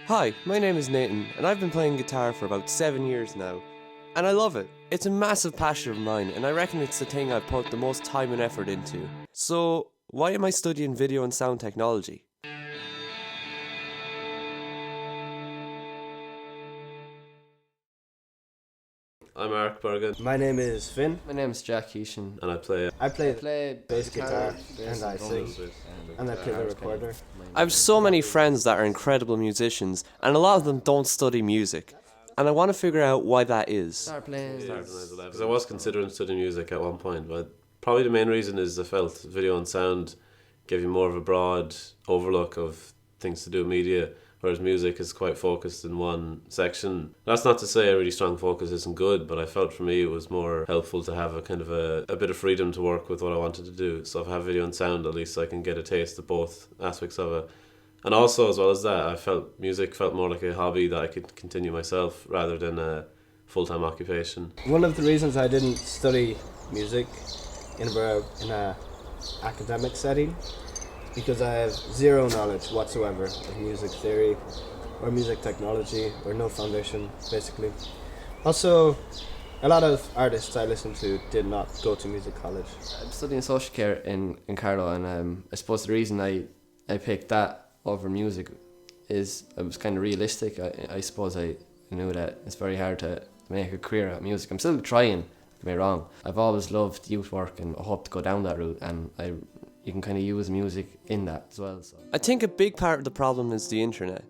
Hi, my name is Nathan, and I've been playing guitar for about 7 years now. And I love it. It's a massive passion of mine, and I reckon it's the thing I've put the most time and effort into. So, why am I studying video and sound technology? I'm Mark Bergen. My name is Finn. My name is Jack Heeshan. And I play. I play Play bass guitar and I sing. drums, And I play the recorder. I have so many friends that are incredible musicians, and a lot of them don't study music. And I want to figure out why that is. Start playing. Because I was considering studying music at one point, but probably the main reason is I felt video and sound gave you more of a broad overlook of things to do with media, whereas music is quite focused in one section. That's not to say a really strong focus isn't good, but I felt for me it was more helpful to have a kind of a bit of freedom to work with what I wanted to do. So if I have video and sound, at least I can get a taste of both aspects of it. And also, as well as that, I felt music felt more like a hobby that I could continue myself rather than a full-time occupation. One of the reasons I didn't study music in a academic setting because I have zero knowledge whatsoever of music theory or music technology or no foundation, basically. Also, a lot of artists I listen to did not go to music college. I'm studying social care in Carlow, and I suppose the reason I picked that over music is it was kind of realistic. I suppose I knew that it's very hard to make a career out of music. I'm still trying, don't get me wrong. I've always loved youth work and I hope to go down that route, and you can kind of use music in that as well. So I think a big part of the problem is the internet.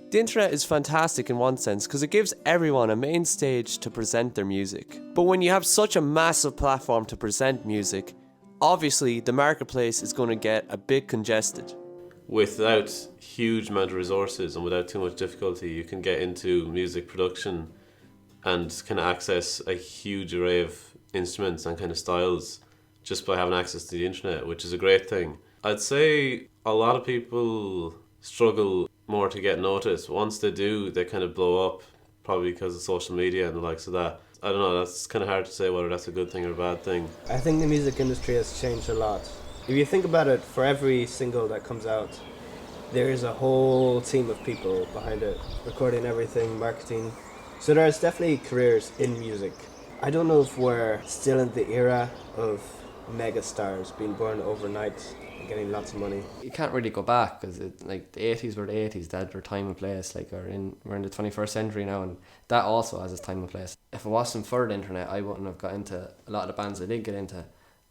The internet is fantastic in one sense because it gives everyone a main stage to present their music. But when you have such a massive platform to present music, obviously the marketplace is going to get a bit congested. Without huge amount of resources and without too much difficulty, you can get into music production and kind of access a huge array of instruments and kind of styles just by having access to the internet, which is a great thing. I'd say a lot of people struggle more to get noticed. Once they do, they kind of blow up, probably because of social media and the likes of that. I don't know, that's kind of hard to say whether that's a good thing or a bad thing. I think the music industry has changed a lot. If you think about it, for every single that comes out, there is a whole team of people behind it, recording everything, marketing. So there's definitely careers in music. I don't know if we're still in the era of mega stars being born overnight and getting lots of money. you can't really go back because the 80s were the 80s. That their time and place. Like we're in the 21st century now, and that also has its time and place. If it wasn't for the internet, I wouldn't have got into a lot of the bands I did get into,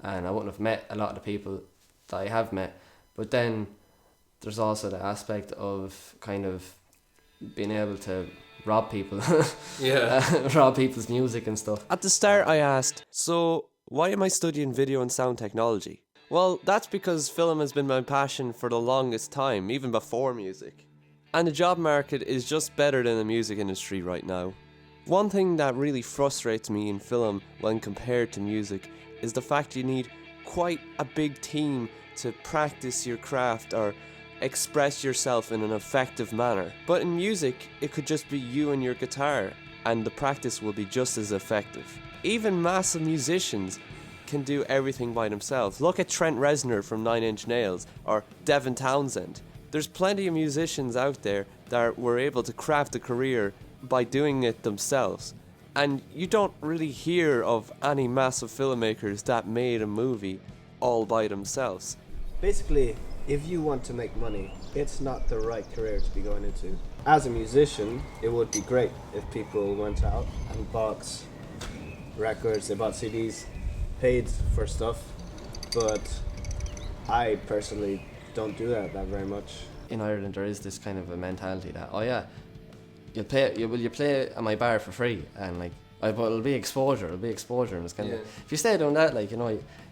and I wouldn't have met a lot of the people that I have met. But then there's also the aspect of kind of being able to rob people. Rob people's music and stuff. At the start I asked, so why am I studying video and sound technology? Well, that's because film has been my passion for the longest time, even before music. And the job market is just better than the music industry right now. One thing that really frustrates me in film when compared to music is the fact you need quite a big team to practice your craft or express yourself in an effective manner. But in music, it could just be you and your guitar, and the practice will be just as effective. Even massive musicians can do everything by themselves. Look at Trent Reznor from Nine Inch Nails or Devin Townsend. There's plenty of musicians out there that were able to craft a career by doing it themselves. And you don't really hear of any massive filmmakers that made a movie all by themselves. Basically, if you want to make money, it's not the right career to be going into. As a musician, it would be great if people went out and bought records, they bought CDs, paid for stuff, but I personally don't do that very much. In Ireland, there is this kind of a mentality that you'll play at my bar for free, and but it'll be exposure, and it's kind of if you stay doing that,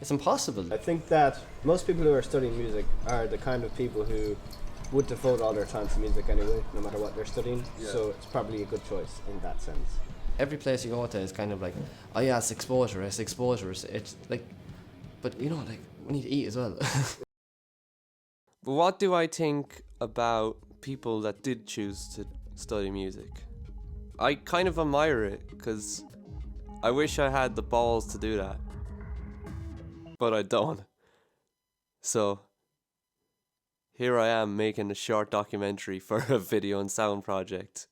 it's impossible. I think that most people who are studying music are the kind of people who would devote all their time to music anyway, no matter what they're studying. So it's probably a good choice in that sense. Every place you go to is kind of it's exposure, it's but we need to eat as well. But what do I think about people that did choose to study music? I kind of admire it because I wish I had the balls to do that. But I don't. So, here I am making a short documentary for a video and sound project.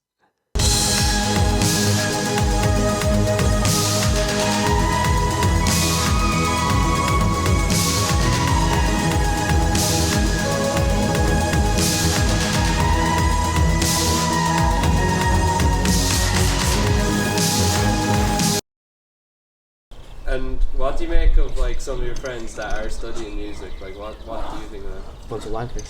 And what do you make of like some of your friends that are studying music? Like what do you think of that? Bunch of wankers.